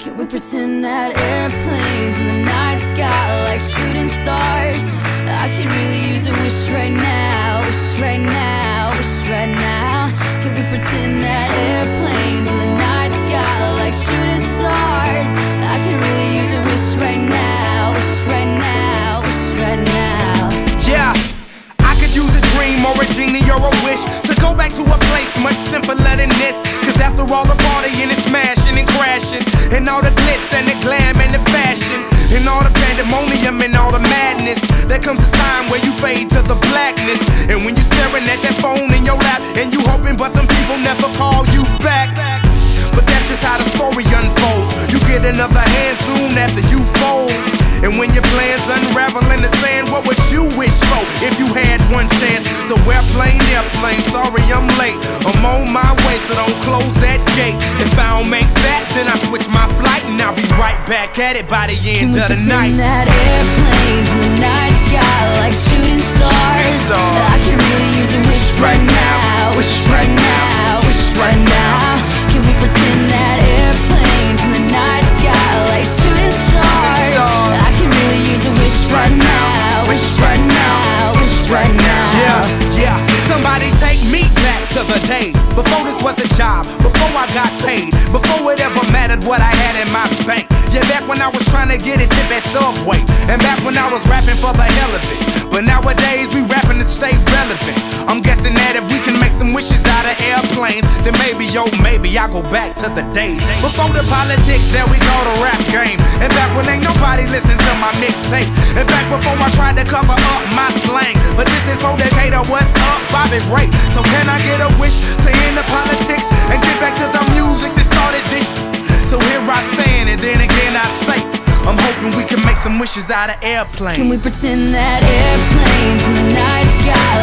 Can we pretend that airplanes in the night sky are like shooting stars? I could really use a wish right now, wish right now, wish right now. Can we pretend that airplanes in the night sky are like shooting stars? I could really use a wish right now, wish right now, wish right now. Yeah, I could use a dream or a genie or a wish to go back to a place much simpler than this. Cause after all the partying and smashing and crashing, and all the glitz and the glam and the fashion, and all the pandemonium and all the madness, there comes a time where you fade to the blackness. And when you staring at that phone in your lap, and you hoping but them people never call you back. But that's just how the story unfolds. You get another hand soon after you fold. And when your plans unravel in the sand, what would you wish for if you had one chance? So airplane, sorry I'm late. I'm on my way, so don't close that gate. If I don't make that, then I switch my flight, and I'll be right back at it by the end of the night. Can we pretend that airplanes in the night sky like shooting stars? I could really use a wish right now, wish right now, wish right now. Can we pretend that airplanes in the night sky like shooting stars? I could really use a wish right now, wish right now, wish right now. Yeah, somebody take me back to the days before this was a job, before I got paid, before it ever mattered what I had in my bank. Yeah, back when I was trying to get a tip at Subway, and back when I was rapping for the hell of it. But nowadays we rapping to stay relevant. I'm guessing that if we can make some wishes out of airplanes, then maybe, yo, maybe I'll go back to the days before the politics that we call the rap game. And back when ain't nobody listened to my mixtape. And back before I tried to cover up my slang. But this is for Decatur, what's up, Bobby Ray? So can I get a wish to end the politics and get back to the music that started this? So here I stand, and then again I say, I'm hoping we can make some wishes out of airplanes. Can we pretend that airplanes in the night sky